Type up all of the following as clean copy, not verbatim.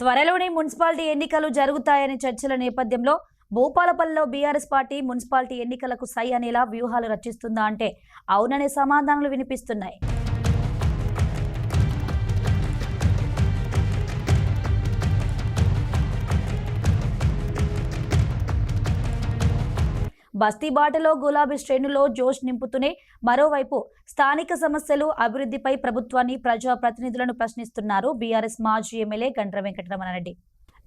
త్వరలోనే మున్సిపాలిటీ ఎన్నికలు జరుగుతాయనే చర్చల నేపథ్యంలో భూపాలపల్లిలో బీఆర్ఎస్ పార్టీ మున్సిపాలిటీ ఎన్నికలకు సై అనేలా వ్యూహాలు రచిస్తుందా అంటే అవుననే సమాధానాలు వినిపిస్తున్నాయి. బస్తీ బాటలో గులాబీ శ్రేణులో జోష్ నింపుతూనే మరోవైపు స్థానిక సమస్యలు అభివృద్ధిపై ప్రభుత్వాన్ని ప్రజాప్రతినిధులను ప్రశ్నిస్తున్నారు బీఆర్ఎస్ మాజీ ఎమ్మెల్యే గండ్ర వెంకటరమణారెడ్డి.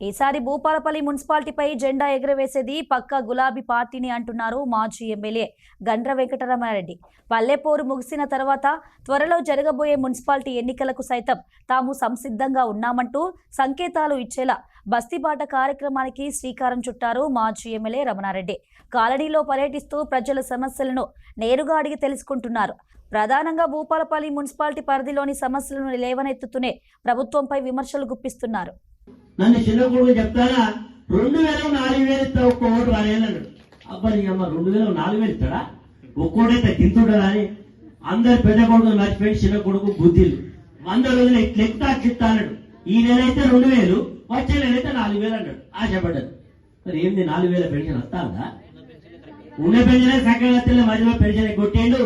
ఈసారి భూపాలపల్లి మున్సిపాలిటీపై జెండా ఎగురవేసేది పక్కా గులాబీ పార్టీని అంటున్నారు మాజీ ఎమ్మెల్యే గండ్ర వెంకటరమణారెడ్డి. పల్లెపోరు ముగిసిన తర్వాత త్వరలో జరగబోయే మున్సిపాలిటీ ఎన్నికలకు సైతం తాము సంసిద్ధంగా ఉన్నామంటూ సంకేతాలు ఇచ్చేలా బస్తీబాట కార్యక్రమానికి శ్రీకారం చుట్టారు మాజీ ఎమ్మెల్యే రమణారెడ్డి. కాలనీలో పర్యటిస్తూ ప్రజల సమస్యలను నేరుగా అడిగి తెలుసుకుంటున్నారు. ప్రధానంగా భూపాలపల్లి మున్సిపాలిటీ పరిధిలోని సమస్యలను లేవనెత్తుతూనే ప్రభుత్వంపై విమర్శలు గుప్పిస్తున్నారు. నన్ను చిన్న కొడుకు చెప్తారా 2000 4000 ఇస్తా ఒక్క ఓటు రాలేదన్నాడు. అబ్బాయి అమ్మ 2000 4000 ఇస్తాడా ఒక్కోడైతే గింతుంటాడా అని అందరు పెద్ద కొడుకు మర్చిపోయి చిన్న కొడుకు బుద్ధిలు 100 రోజులు ఎట్లెక్తా అట్లిస్తా అన్నాడు. ఈ నెల అయితే 2000 వచ్చే నెల అయితే 4000 అన్నాడు. ఆశపడ్డాడు. మరి ఏంది 4000 పెన్షన్ వస్తాందా? ఉన్న పెన్షనే సక్కగా వస్తే మధ్యలో పెన్షన్ కొట్టేళ్ళు.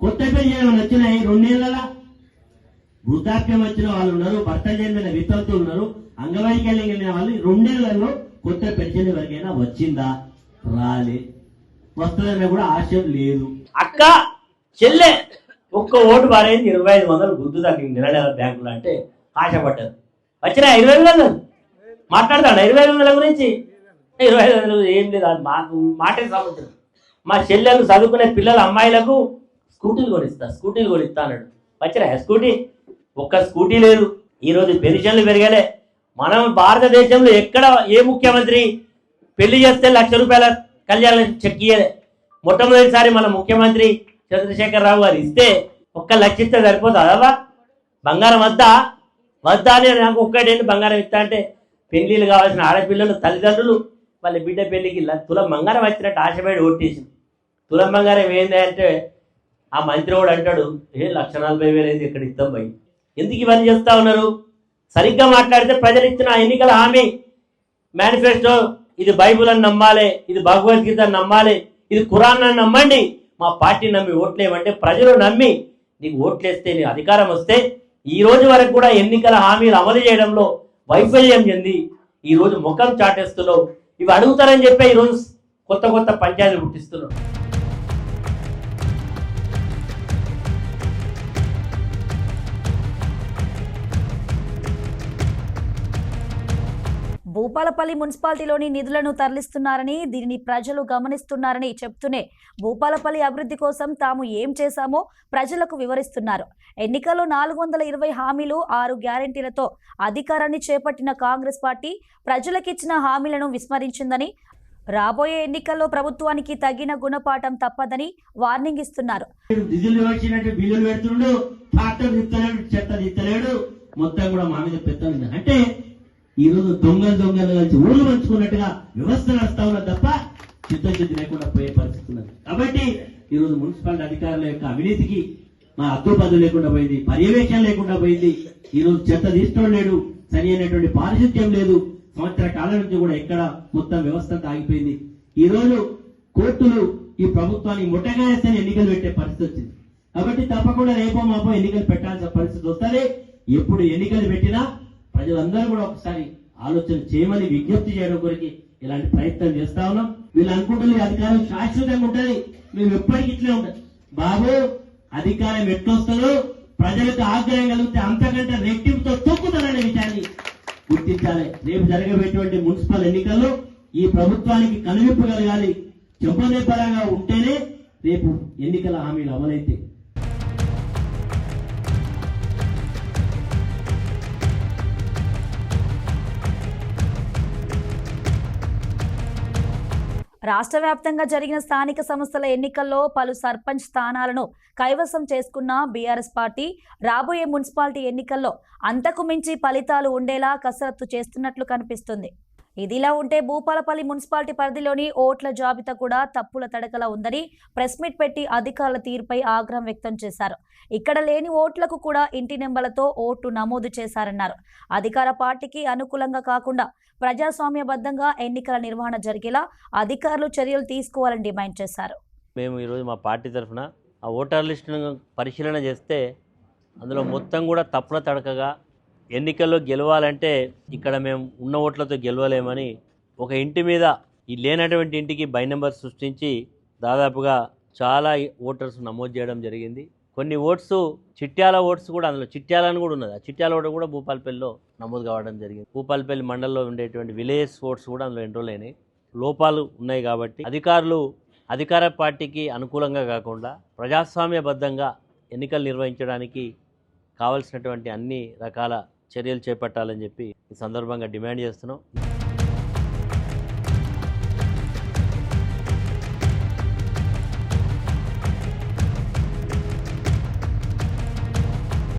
కొత్త పెన్షన్ వచ్చినాయి 2 నెలల. వృద్ధాప్యం వచ్చిన వాళ్ళు ఉన్నారు, భర్త చెందిన వితంతులు ఉన్నారు, అంగవైకల్యం కలిగిన వాళ్ళు 2 నెలల్లో కొత్త పెన్షన్ ఎవరికైనా వచ్చిందా? రాలే. వస్తుందనే కూడా ఆశ లేదు. అక్క చెల్లె ఒక్క ఓటు బారైంది 2500 గుద్దు తగ్గింది నెల బ్యాంకులు అంటే ఆశపడ్డారు. వచ్చినా 2500 మాట్లాడతాడు 2500 గురించి. 2500 ఏం లేదు, అది మాకు మాటే సముద్రం. మా చెల్లెలు చదువుకునే పిల్లల అమ్మాయిలకు స్కూటీలు కొనిస్తా అన్నాడు. వచ్చినా స్కూటీ ఒక్క స్కూటీ లేదు. ఈరోజు పెన్షన్లు పెరగలే. మనం భారతదేశంలో ఎక్కడ ఏ ముఖ్యమంత్రి పెళ్లి చేస్తే 1,00,000 రూపాయల కళ్యాణ చెక్ ఇయ్యలే. మొట్టమొదటిసారి మన ముఖ్యమంత్రి చంద్రశేఖరరావు గారు ఇస్తే 1,00,000 ఇస్తే సరిపోతుందా? బంగారం వద్దా అని నాకు ఒక్కటేంటి బంగారం ఇస్తా అంటే పెళ్లిళ్ళు కావాల్సిన ఆడపిల్లలు తల్లిదండ్రులు వాళ్ళ బిడ్డ పెళ్లికి తులం బంగారం వచ్చినట్టు ఆశపడి ఓట్టేసింది. తులం బంగారం ఏంది అంటే ఆ మంత్రి కూడా అంటాడు 1,40,000 అయితే ఇక్కడ ఇస్తాం పోయి. ఎందుకు ఇవన్నీ చేస్తా ఉన్నారు? సరిగ్గా మాట్లాడితే ప్రజలు ఇచ్చిన ఎన్నికల హామీ మేనిఫెస్టో ఇది బైబుల్ అని నమ్మాలి, ఇది భగవద్గీత అని నమ్మాలి, ఇది ఖురాన్ అని నమ్మండి, మా పార్టీ నమ్మి ఓట్లేమంటే ప్రజలు నమ్మి నీకు ఓట్లేస్తే నీ అధికారం వస్తే ఈ రోజు వరకు కూడా ఎన్నికల హామీలు అమలు చేయడంలో వైఫల్యం చెంది ఈ రోజు ముఖం చాటేస్తున్నావు. ఇవి అడుగుతారని చెప్పి ఈరోజు కొత్త పంచాయతీలు పుట్టిస్తున్నావు. భూపాలపల్లి మున్సిపాలిటీలోని నిధులను తరలిస్తున్నారని, దీనిని ప్రజలు గమనిస్తున్నారని చెప్తూనే భూపాలపల్లి అభివృద్ధి కోసం తాము ఏం చేశామో ప్రజలకు వివరిస్తున్నారు. ఎన్నికల్లో 420 హామీలు 6 గ్యారెంటీలతో అధికారాన్ని చేపట్టిన కాంగ్రెస్ పార్టీ ప్రజలకిచ్చిన హామీలను విస్మరించిందని, రాబోయే ఎన్నికల్లో ప్రభుత్వానికి తగిన గుణపాఠం తప్పదని వార్నింగ్ ఇస్తున్నారు. మొత్తం కూడా మా మీద పెత్తనం అంటే ఈ రోజు దొంగలు కలిసి ఊళ్ళు పంచుకున్నట్టుగా వ్యవస్థ నడుస్తా ఉన్నది తప్ప చిత్తశుద్ధి లేకుండా పోయే పరిస్థితి ఉన్నది. కాబట్టి ఈ రోజు మున్సిపాలిటీ అధికారుల యొక్క అవినీతికి మా అద్దుపద్దు లేకుండా పోయింది, పర్యవేక్షణ లేకుండా పోయింది. ఈ రోజు చెత్త తీసుకోవడం లేదు, సరి అయినటువంటి పారిశుద్ధ్యం లేదు. సంవత్సర కాలం నుంచి కూడా ఎక్కడ మొత్తం వ్యవస్థ ఆగిపోయింది. ఈ రోజు కోర్టులు ఈ ప్రభుత్వాన్ని ముట్టగానే ఎన్నికలు పెట్టే పరిస్థితి వచ్చింది. కాబట్టి తప్పకుండా రేపో మాపో ఎన్నికలు పెట్టాల్సిన పరిస్థితి వస్తుంది. ఎప్పుడు ఎన్నికలు పెట్టినా ప్రజలందరూ కూడా ఒకసారి ఆలోచన చేయమని విజ్ఞప్తి చేయడం కొరికి ఇలాంటి ప్రయత్నం చేస్తా ఉన్నాం. వీళ్ళు అనుకుంటుంది అధికారం శాశ్వతంగా ఉంటుంది, మేము ఎప్పటికీ ఇట్లే ఉంటాం. బాబు అధికారం ఎట్లొస్తుందో ప్రజలకు ఆగ్రహం కలిగితే అంతకంటే రెట్టింపుతో తొక్కుతారనే విషయాన్ని గుర్తించాలి. రేపు జరగబోయేటువంటి మున్సిపల్ ఎన్నికల్లో ఈ ప్రభుత్వానికి కనువిప్పు కలగాలి. చెంపనేపరంగా ఉంటేనే రేపు ఎన్నికల హామీలు అమలైతే. రాష్ట్ర వ్యాప్తంగా జరిగిన స్థానిక సంస్థల ఎన్నికల్లో పలు సర్పంచ్ స్థానాలను కైవసం చేసుకున్న బీఆర్ఎస్ పార్టీ రాబోయే మున్సిపాలిటీ ఎన్నికల్లో అంతకు మించి ఫలితాలు ఉండేలా కసరత్తు చేస్తున్నట్లు కనిపిస్తుంది. ఇదిలా ఉంటే భూపాలపల్లి మున్సిపాలిటీ పరిధిలోని ఓట్ల జాబితా కూడా తప్పుల తడకలా ఉందని ప్రెస్ మీట్ పెట్టి అధికారుల తీరుపై ఆగ్రహం వ్యక్తం చేశారు. ఇక్కడ లేని ఓట్లకు కూడా ఇంటి నెంబర్లతో ఓటు నమోదు చేశారన్నారు. అధికార పార్టీకి అనుకూలంగా కాకుండా ప్రజాస్వామ్యబద్ధంగా ఎన్నికల నిర్వహణ జరిగేలా అధికారులు చర్యలు తీసుకోవాలని డిమాండ్ చేశారు. మేము ఈరోజు మా పార్టీ తరఫున ఆ ఓటర్ లిస్టును పరిశీలన చేస్తే అందులో మొత్తం కూడా తప్పుల తడకగా ఎన్నికల్లో గెలవాలంటే ఇక్కడ మేము ఉన్న ఓట్లతో గెలవలేమని ఒక ఇంటి మీద ఈ లేనటువంటి ఇంటికి బై నెంబర్ సృష్టించి దాదాపుగా చాలా ఓటర్స్ నమోదు చేయడం జరిగింది. కొన్ని ఓట్స్ చిట్యాల ఓట్స్ కూడా అందులో చిట్యాలని కూడా ఉన్నది. ఆ చిట్యాల ఓటు కూడా భూపాలపల్లిలో నమోదు కావడం జరిగింది. భూపాలపల్లి మండలంలో ఉండేటువంటి విలేజ్ ఓట్స్ కూడా అందులో ఎన్రోల్ అయినాయి. లోపాలు ఉన్నాయి కాబట్టి అధికారులు అధికార పార్టీకి అనుకూలంగా కాకుండా ప్రజాస్వామ్యబద్ధంగా ఎన్నికలు నిర్వహించడానికి కావలసినటువంటి అన్ని రకాల చర్యలు చేపట్టాలని చెప్పి ఈ సందర్భంగా డిమాండ్ చేస్తున్నాం.